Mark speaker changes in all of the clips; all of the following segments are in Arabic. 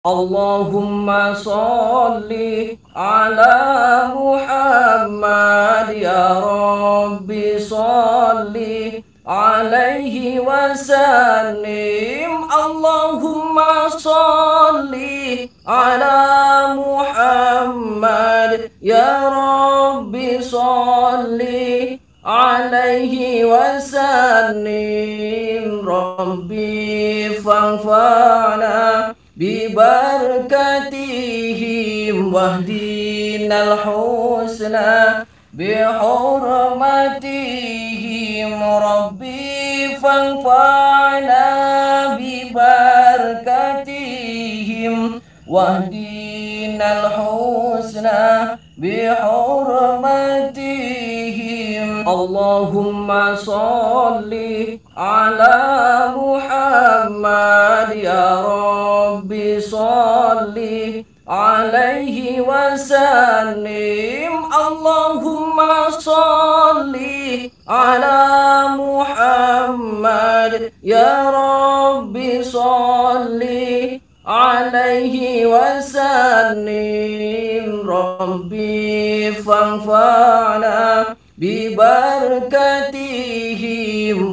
Speaker 1: اللهم صل على محمد يا رب صل عليه وسلم. اللهم صل على محمد يا رب صل عليه وسلم. ربي فانفعنا ببركتهم واهدنا الحسنى بحرمتهم. ربي فانفعنا ببركتهم واهدنا الحسنى بحرمتهم. اللهم صل على محمد يا رب صل عليه وسلم. اللهم صل على محمد يا رب صل عليه وسلم. ربي فانفعنا ببركتهم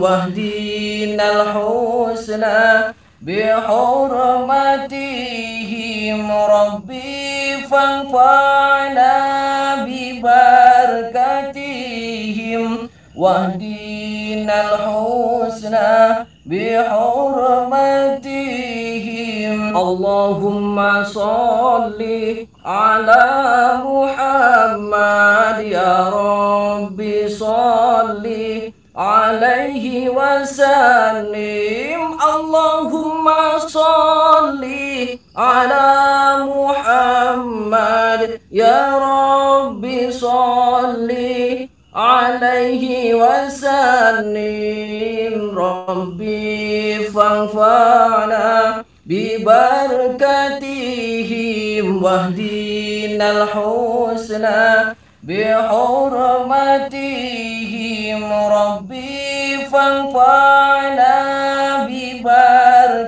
Speaker 1: واهدنا الحسنى بحرمتهم. ربي فانفعنا ببركتهم واهدنا الحسنى بحرمتهم. اللهم صل على محمد يا رب صل عليه وسلم. اللهم صل على محمد يا رب صل عليه وسلم. ربي فانفعنا ببركتهم واهدنا الحسنى بحرمتهم. ربي فانفعنا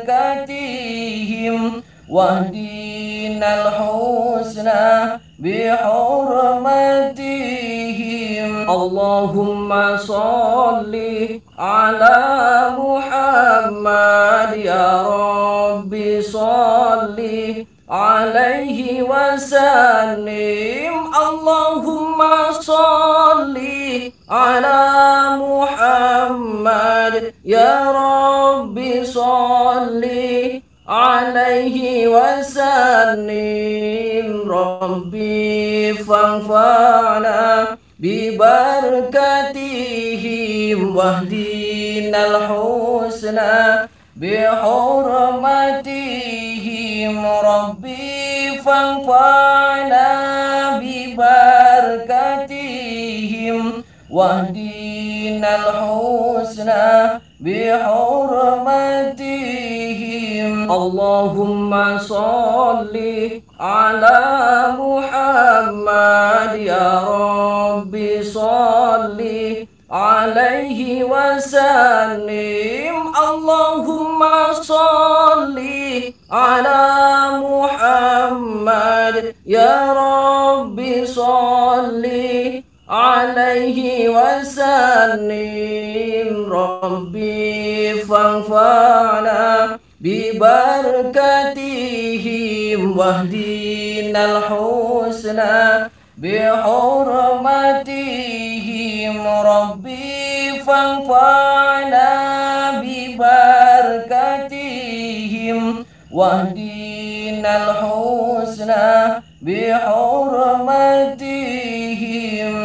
Speaker 1: ببركتهم واهدنا الحسنى بحرمتهم. اللهم صل على محمد يا رب صل عليه وسلم. اللهم صل على محمد يا رب صل عليه وسلم. ربي فانفعنا ببركتهم واهدنا الحسنى بحرمتهم. ربي فانفعنا ببركتهم واهدنا الحسنى بحرمتهم. اللهم صل على محمد يا رب صل عليه وسلم. اللهم صل على محمد يا رب صل عليه وسلم. ربي فانفعنا ببركتهم واهدنا الحسنى بحرمتهم. ربي فانفعنا ببركتهم واهدنا الحسنى بحرمتهم.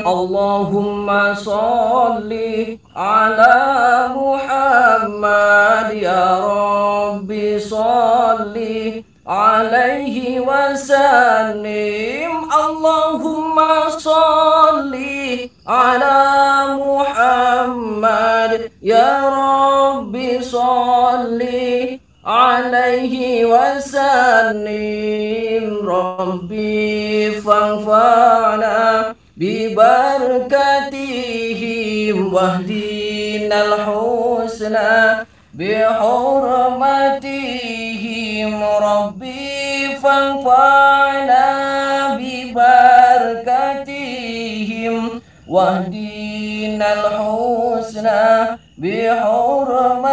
Speaker 1: اللهم صل على محمد يا رب صل عليه وسلم. اللهم صل على محمد يا رب صل عليه وسلم. ربي فانفعنا ببركتهم واهدنا الحسنى بحرمتهم. ربي فانفعنا ببركتهم واهدنا الحسنى بحرمتهم.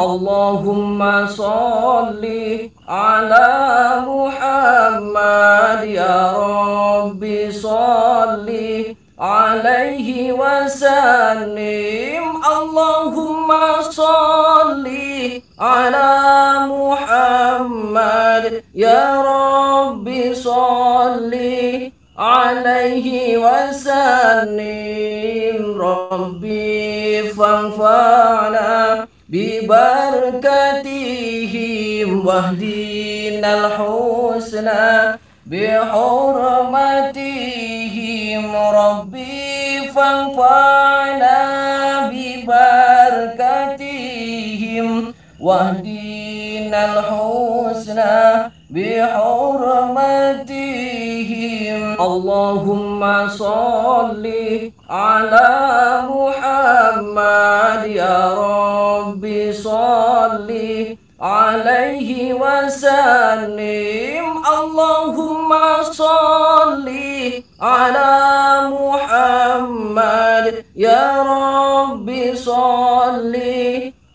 Speaker 1: اللهم صل على محمد يا رب صل عليه وسلم. اللهم صل على محمد يا رب صل عليه وسلم. ربي فانفعنا ببركتهم واهدنا الحسنى بحرمتهم. ربي فانفعنا ببركتهم واهدنا الحسنى بحرمتهم. اللهم صل على محمد يا رب صل عليه وسلم. اللهم صل على محمد يا رب صل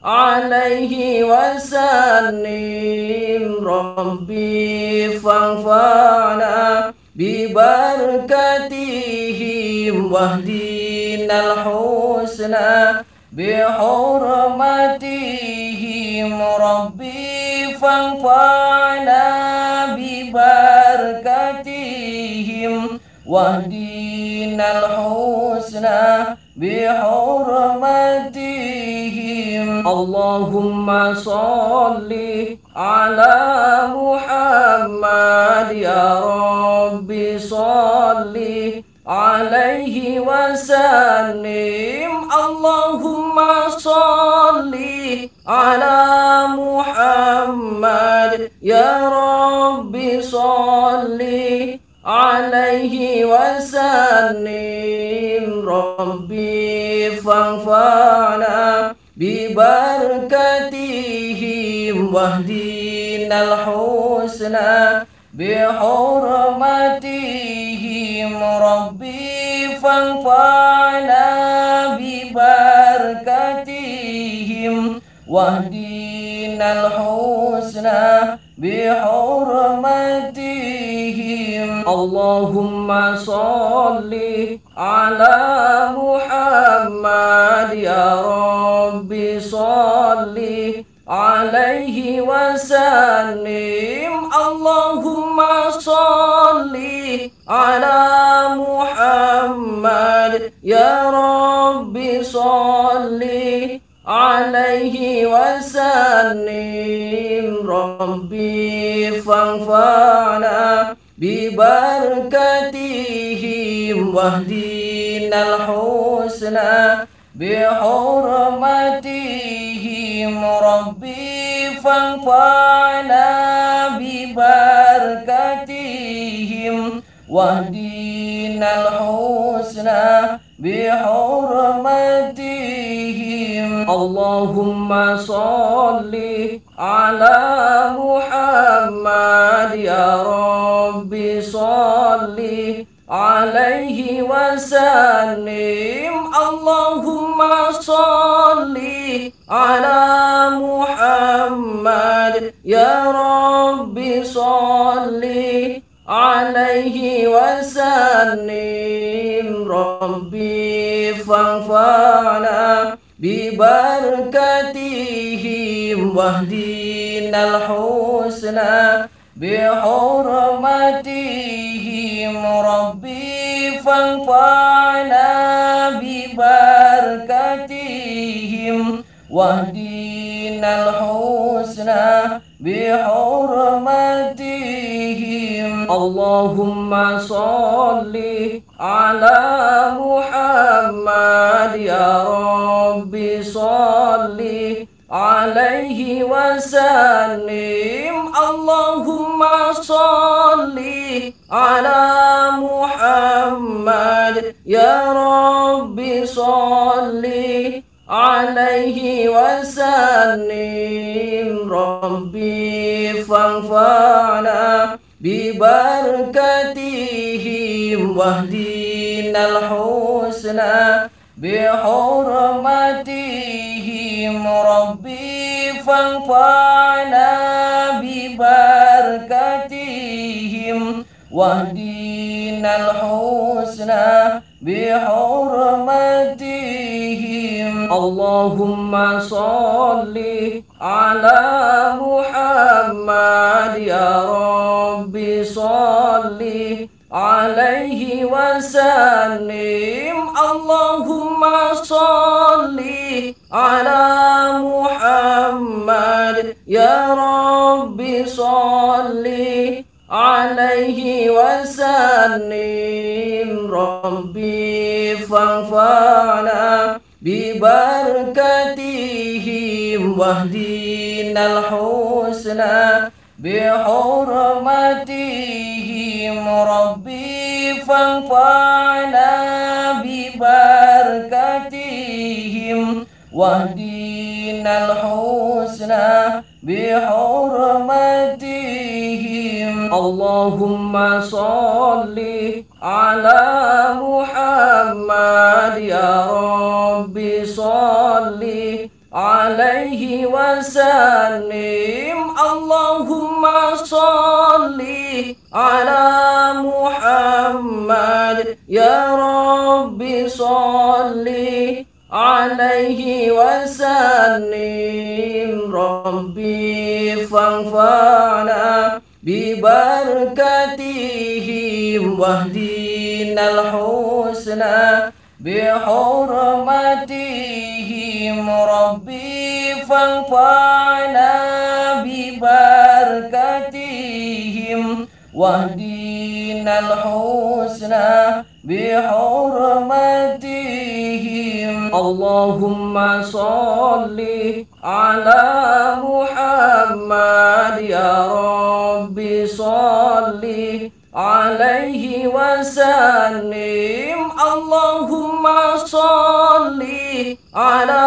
Speaker 1: عليه وسلم. ربي فانفعنا ببركتهم واهدنا الحسنى بحرمتهم. ربي فانفعنا ببركتهم واهدنا الحسنى بحرمتهم. اللهم صل على محمد يا رب صل عليه وسلم. اللهم صل على محمد يا رب صل عليه وسلم. ربي فانفعنا ببركتهم واهدنا الحسنى بحرمتهم. ربي فانفعنا ببركتهم واهدنا الحسنى بحرمتهم. اللهم صل على محمد يا رب صل عليه وسلم. اللهم صل على محمد يا رب صل عليه وسلم. ربي فانفعنا ببركتهم واهدنا الحسنى بحرمتهم. ربي فانفعنا ببركتهم واهدنا الحسنى بحرمتهم. اللهم صل على محمد يا رب صل عليه وسلم. اللهم صل على محمد يا رب صل عليه وسلم. ربي فانفعنا ببركتهم واهدنا الحسنى بحرمتهم. ربي فانفعنا ببركتهم واهدنا الحسنى بحرمتهم. اللهم صل على محمد يا رب صل عليه وسلم. اللهم صل على محمد يا رب صل عليه وسلم ربي فانفعنا ببركتهم واهدنا الحسنى بحرمتهم ربي فانفعنا ببركتهم واهدنا الحسنى بحرمتهم اللهم صل على محمد يا رب صل عليه وسلم اللهم صل على محمد يا رب صل عليه وسلم ربي فانفعنا ببركتهم واهدنا الحسنى بحرمتهم ربي فانفعنا ببركتهم واهدنا الحسنى بحرمتهم اللهم صل على محمد يا رب صل عليه وسلم اللهم صل على محمد يا رب صل عليه وسلم ربي فانفعنا ببركتهم واهدنا الحسنى بحرمتهم ربي فانفعنا ببركتهم واهدنا الحسنى بحرمتهم اللهم صل على محمد يا رب صل عليه وسلم اللهم صل على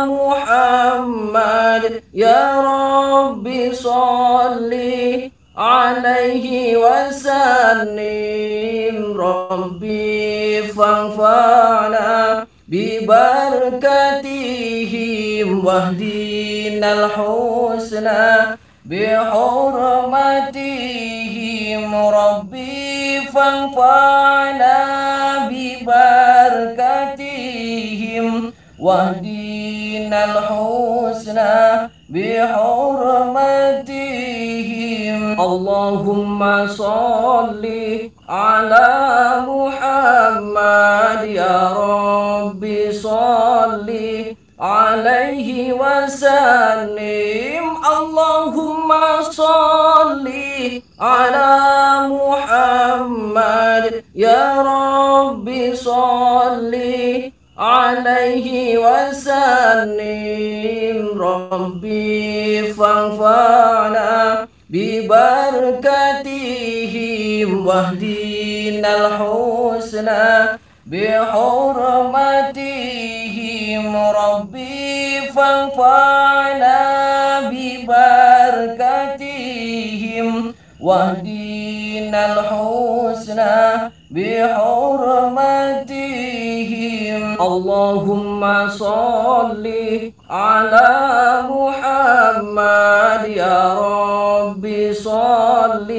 Speaker 1: محمد يا رب صل عليه وسلم ربي فانفعنا ببركتهم واهدنا الحسنى بحرمتهم ربي فانفعنا ببركتهم واهدنا الحسنى بحرمتهم اللهم صل على محمد يا رب صل عليه وسلم اللهم صل على محمد يا رب صل عليه وسلم ربي فانفعنا ببركتهم واهدنا الحسنى بحرمتهم ربي فانفعنا ببركتهم واهدنا الحسنى بحرمتهم اللهم صل على محمد يا رب صل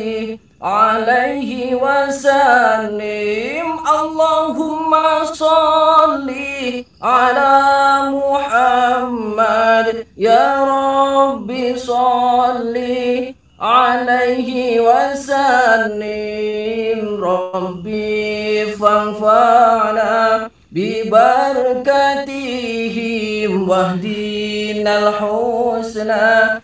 Speaker 1: عليه وسلم اللهم صل على محمد يا رب صل عليه وسلم ربي فانفعنا ببركتهم واهدنا الحسنى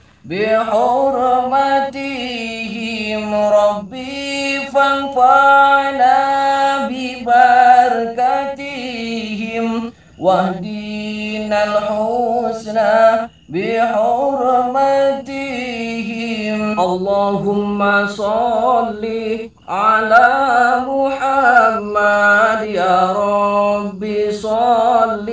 Speaker 1: بحرمتهم ربي فانفعنا ببركتهم واهدنا الحسنى بحرمتهم اللهم صل على محمد يا رب صل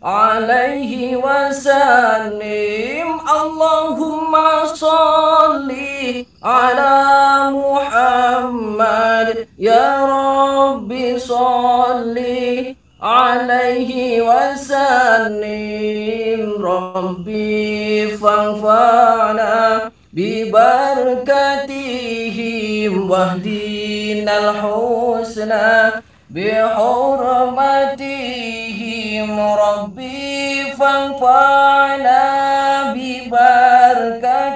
Speaker 1: عليه وسلم اللهم صل على محمد يا رب صل عليه وسلم ربي فانفعنا ببركتهم واهدنا الحسنى بحرمتهم ربي فانفعنا ببركتهم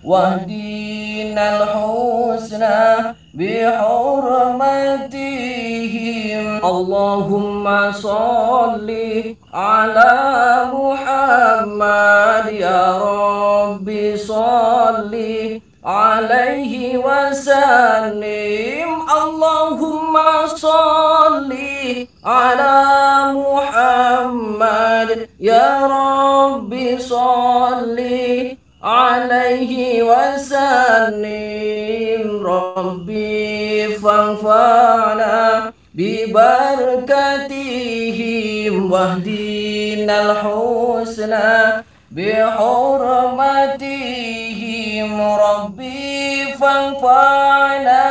Speaker 1: واهدنا الحسنى بحرمتهم اللهم صل على محمد يا رب صل عليه وسلم اللهم صل على محمد يا رب صل عليه وسلم ربي فانفعنا ببركتهم واهدنا الحسنى بحرمتهم ربي فانفعنا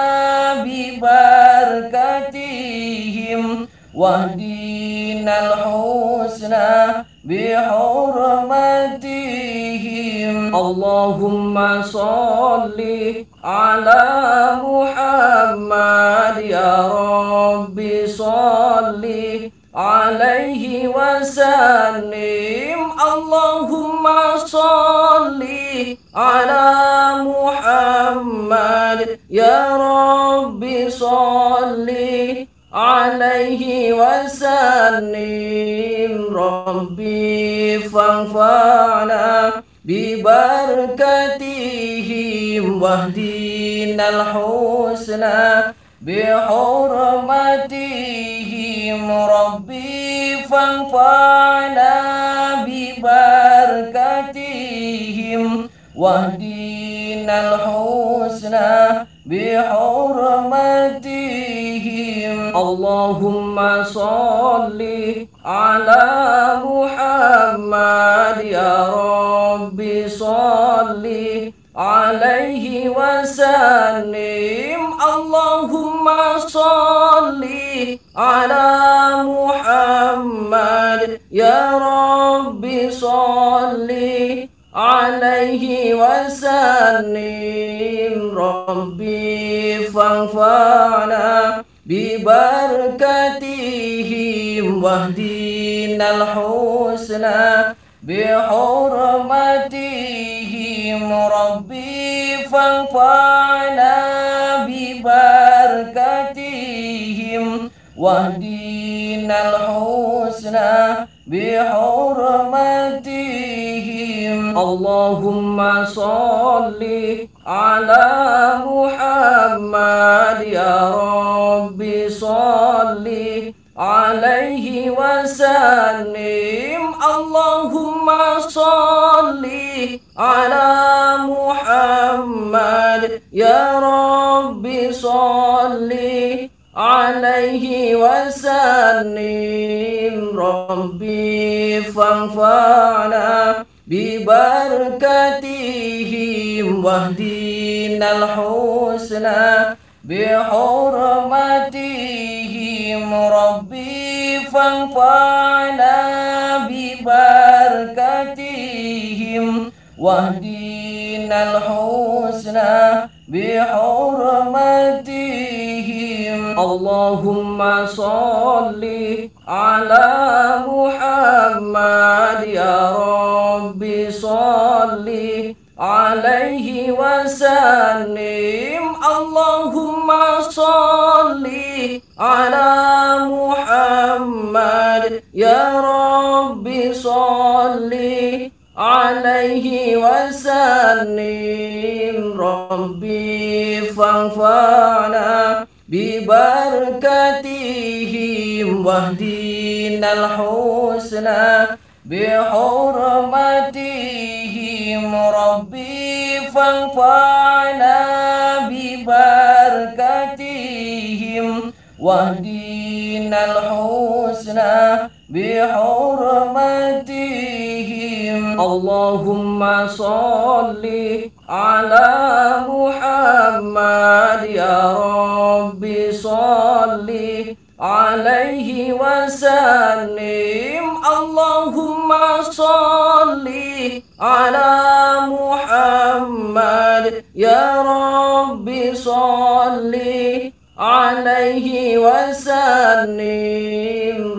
Speaker 1: ببركتهم واهدنا الحسنى بحرمتهم اللهم صل على محمد يا رب صل عليه وسلم اللهم صل على محمد يا رب صل عليه وسلم ربي فانفعنا ببركتهم واهدنا الحسنى بحرمتهم ربي فانفعنا ببركتهم واهدنا الحسنى بحرمتهم اللهم صل على محمد يا رب صل عليه وسلم اللهم صل على محمد يا رب صل عليه وسلم ربي فانفعنا ببركتهم واهدنا الحسنى بحرمتهم ربي فانفعنا ببركتهم واهدنا الحسنى بحرمتهم اللهم صل على محمد يا رب صل عليه وسلم اللهم صل على محمد يا رب صل عليه وسلم ربي فانفعنا ببركتهم واهدنا الحسنى بحرمتهم ربي فانفعنا ببركتهم واهدنا الحسنى بحرمتهم اللهم صل على محمد يا رب صل عليه وسلم اللهم صل على محمد يا رب صل عليه وسلم ربي فانفعنا ببركتهم واهدنا الحسنى بحرمتهم ربي فانفعنا ببركتهم واهدنا الحسنى الحسنى بحرمتهم. اللهم صل على محمد يا رب صل عليه وسلم. اللهم صل على محمد يا رب صل عليه وسلم.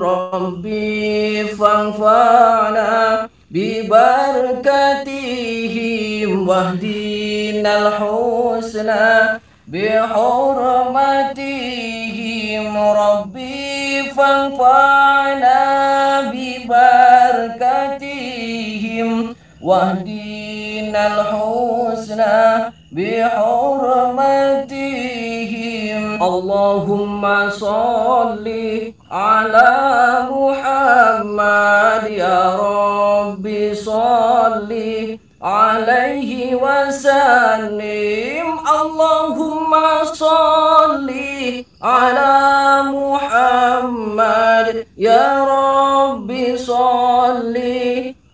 Speaker 1: ربي فانفعنا ببركتهم واهدنا الحسنى بحرمتهم. ربي فانفعنا ببركتهم واهدنا الحسنى بحرمتهم. اللهم صل على محمد يا رب صل عليه وسلم. اللهم صل على محمد يا رب صل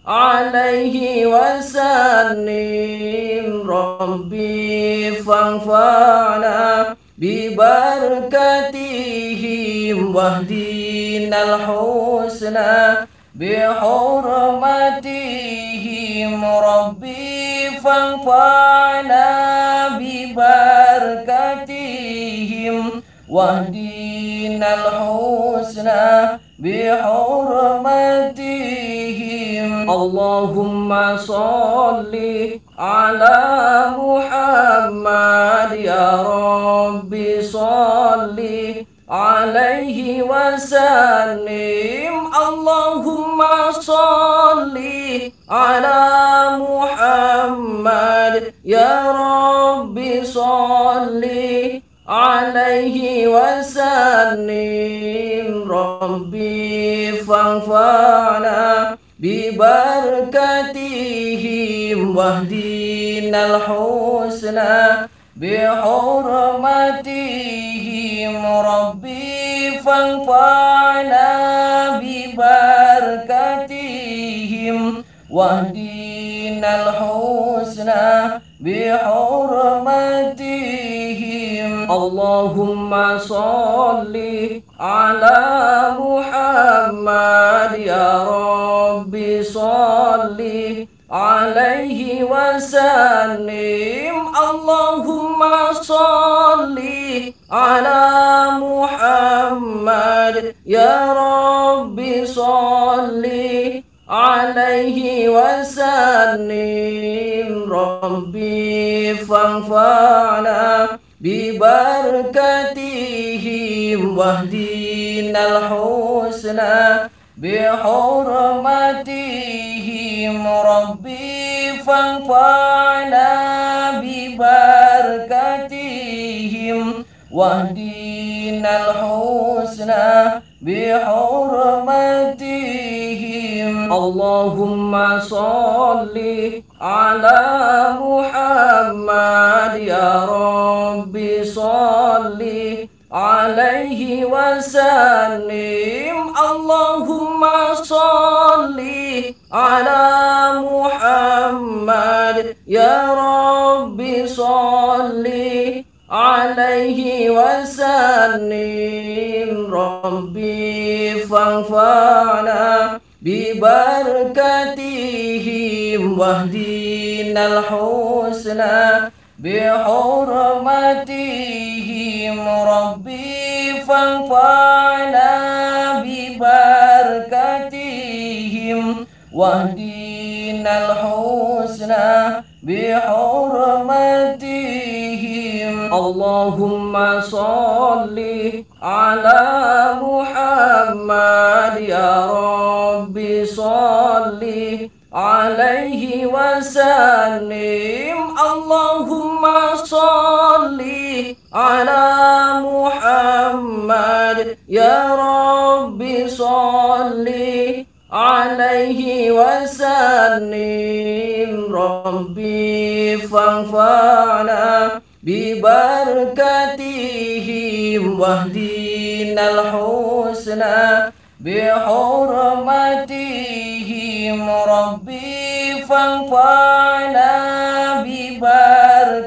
Speaker 1: عليه وسلم. ربي فانفعنا ببركتهم واهدنا الحسنى بحرمتهم. ربي فانفعنا ببركتهم واهدنا الحسنى بحرمتهم. اللهم صل على محمد يا رب صل عليه وسلم. اللهم صل على محمد يا رب صل عليه وسلم. ربي فانفعنا ببركتهم واهدنا الحسنى بحرمتهم. ربي فانفعنا ببركتهم واهدنا الحسنى بحرمتهم. اللهم صل على محمد يا رب صل عليه وسلم. اللهم صل على محمد يا رب صل عليه وسلم. ربي فانفعنا ببركتهم واهدنا الحسنى بحرمتهم. ربي فانفعنا ببركتهم واهدنا الحسنى بحرمتهم. اللهم صل على محمد يا رب صل عليه وسلم. اللهم صل على محمد يا رب صل عليه وسلم. ربي فانفعنا ببركتهم واهدنا الحسنى بحرمتهم. ربي فانفعنا ببركتهم واهدنا الحسنى بحرمتهم. اللهم صل على محمد يا رب صل عليه وسلم. اللهم صل على محمد يا رب صل عليه وسلم. ربي فانفعنا ببركتهم واهدنا الحسنى بحرمتهم ربي فانفعنا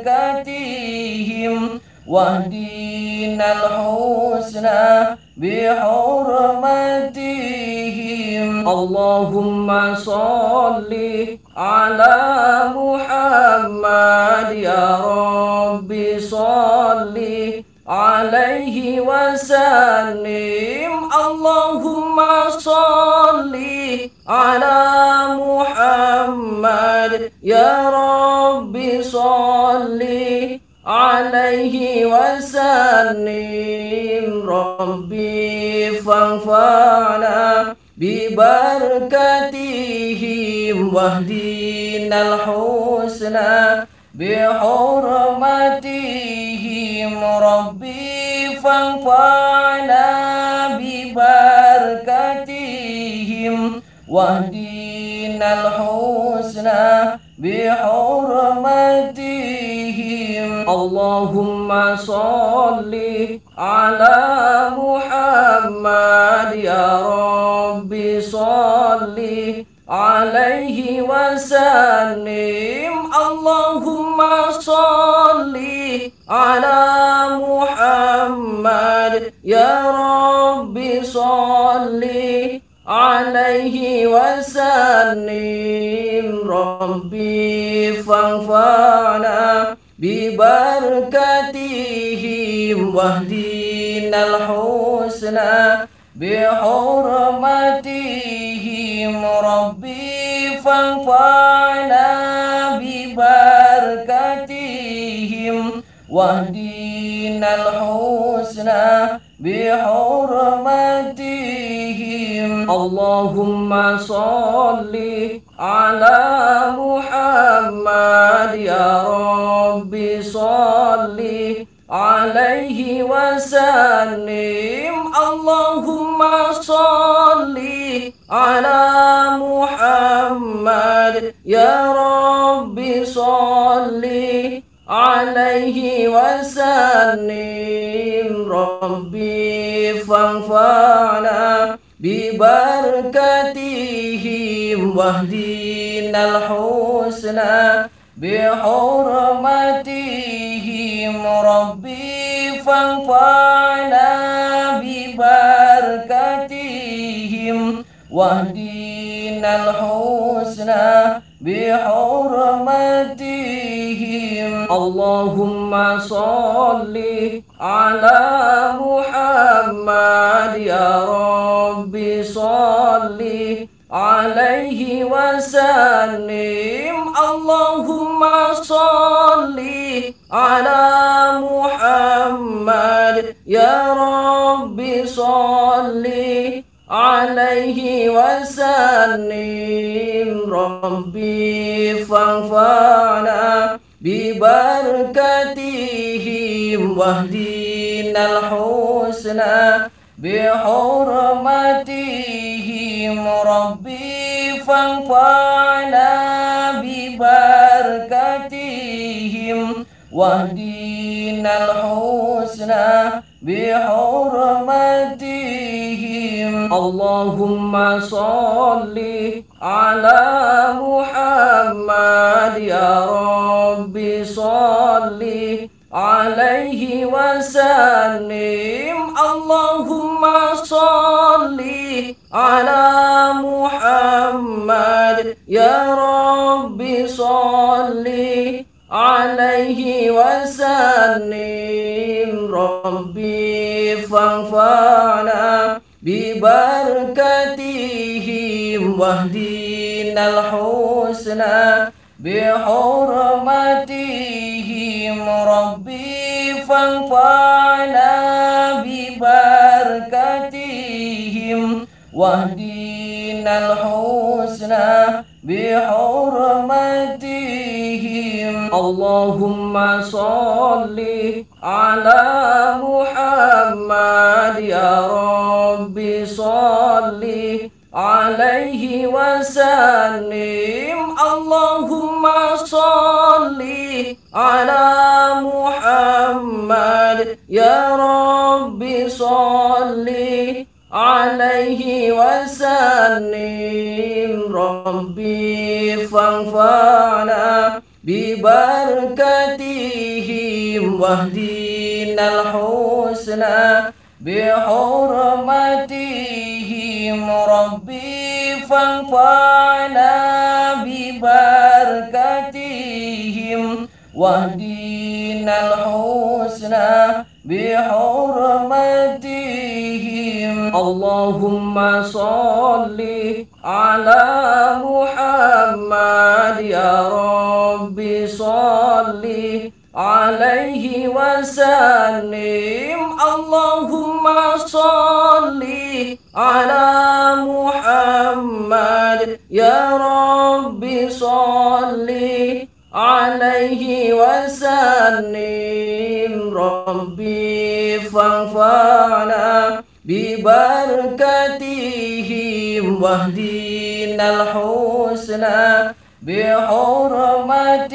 Speaker 1: ببركتهم واهدنا الحسنى بحرمتهم اللهم صل على محمد يا رب صل عليه وسلم اللهم صل على محمد يا رب صل عليه وسلم ربي فانفعنا ببركتهم واهدنا الحسنى بحرمتهم ربي فانفعنا ببركتهم واهدنا الحسنى بحرمتهم اللهم صل على محمد يا رب صل عليه وسلم اللهم صل على محمد يا رب صل عليه وسلم ربي فانفعنا ببركتهم واهدنا الحسنى بحرمتهم ربي فانفعنا ببركتهم واهدنا الحسنى بحرمتهم اللهم صل على محمد يا رب صل عليه وسلم اللهم صل على محمد يا رب صل عليه وسلم ربي فانفعنا ببركتهم واهدنا الحسنى بحرمتهم ربي فانفعنا ببركتهم واهدنا الحسنى بحرمتهم اللهم صل على محمد يا رب صل عليه وسلم اللهم صل على محمد يا رب صل عليه وسلم ربي فانفعنا ببركتهم واهدنا الحسنى بحرمتهم ربي فانفعنا ببركتهم واهدنا الحسنى بحرمتهم اللهم صل على محمد يا رب صل عليه وسلم اللهم صل على محمد يا رب صل عليه وسلم ربي فانفعنا ببركتهم واهدنا الحسنى بحرمتهم ربي فانفعنا ببركتهم واهدنا الحسنى بحرمتهم اللهم صل على محمد يا رب صل عليه وسلم اللهم صل على محمد يا رب صل عليه وسلم ربي فانفعنا ببركتهم واهدنا الحسنى بحرمتهم ربي فانفعنا ببركتهم واهدنا الحسنى بحرمتهم اللهم صل على محمد يا رب صل عليه وسلم اللهم صل على محمد يا رب صل عليه وسلم ربي فانفعنا ببركتهم واهدنا الحسنى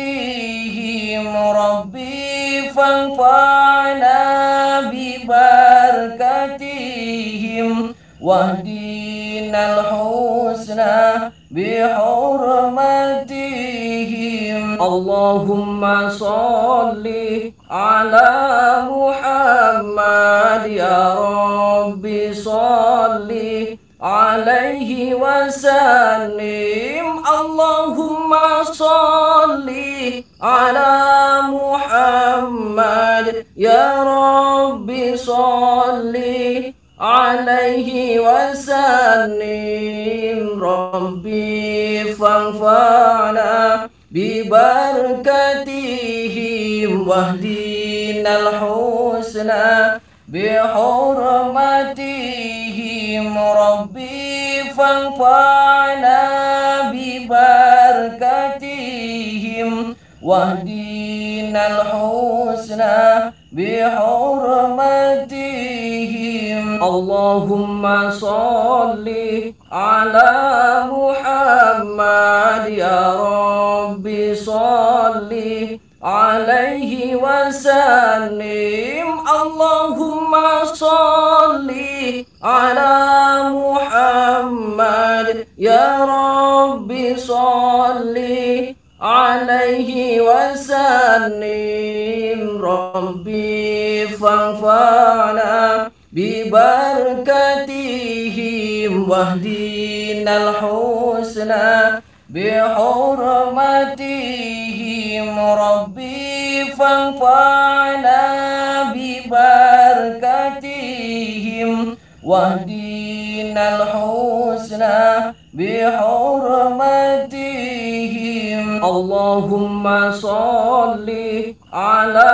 Speaker 1: بحرمتهم ربي فانفعنا ببركتهم واهدنا الحسنى بحرمتهم اللهم صل على محمد يا رب صل عليه وسلم اللهم صل على محمد يا رب صل عليه وسلم ربي فانفعنا ببركتهم واهدنا الحسنى بحرمتهم ربي فانفعنا ببركتهم واهدنا الحسنى بحرمتهم اللهم صل على محمد يا رب صل عليه وسلم اللهم صل على محمد يا رب صل عليه وسلم ربي فانفعنا ببركتهم واهدنا الحسنى بحرمتهم ربي فانفعنا ببركتهم واهدنا الحسنى بحرمتهم اللهم صل على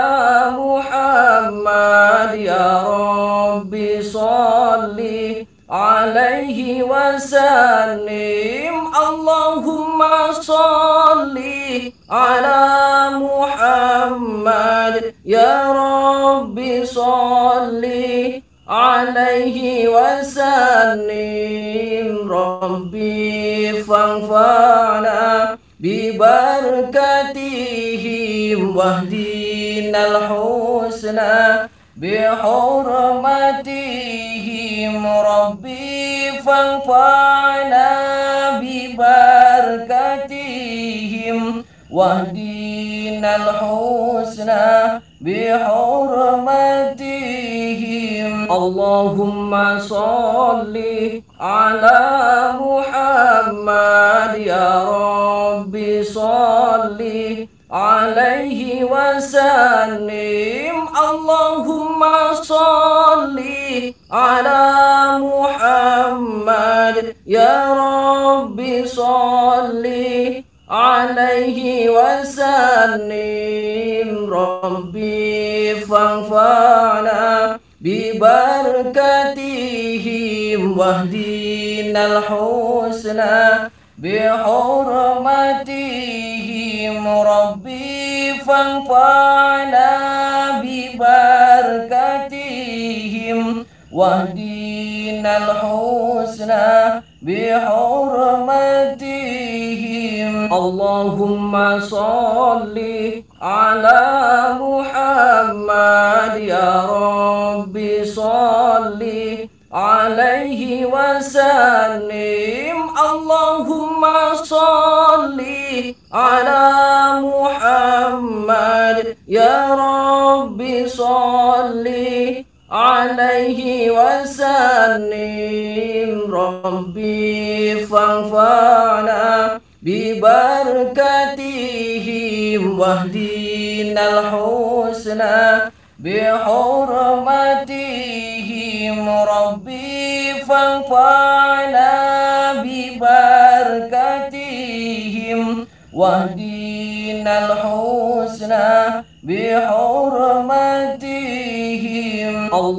Speaker 1: محمد يا رب صل عليه وسلم اللهم صل على محمد يا رب صل عليه وسلم ربي فانفعنا ببركتهم واهدنا الحسنى بحرمتهم ربي فانفعنا ببركتهم واهدنا الحسنى بحرمتهم اللهم صل على محمد يا رب صل عليه وسلم اللهم صل على محمد يا رب صل عليه وسلم ربي فانفعنا ببركتهم واهدنا الحسنى بحرمتهم ربي فانفعنا ببركتهم واهدنا الحسنى بحرمتهم اللهم صل على محمد يا رب صل عليه على محمد يا رب صل عليه وسلم ربي فانفعنا ببركتهم واهدنا الحسنى بحرمتهم ربي فانفعنا ببركتهم واهدنا الحسنى بحرمتهم الله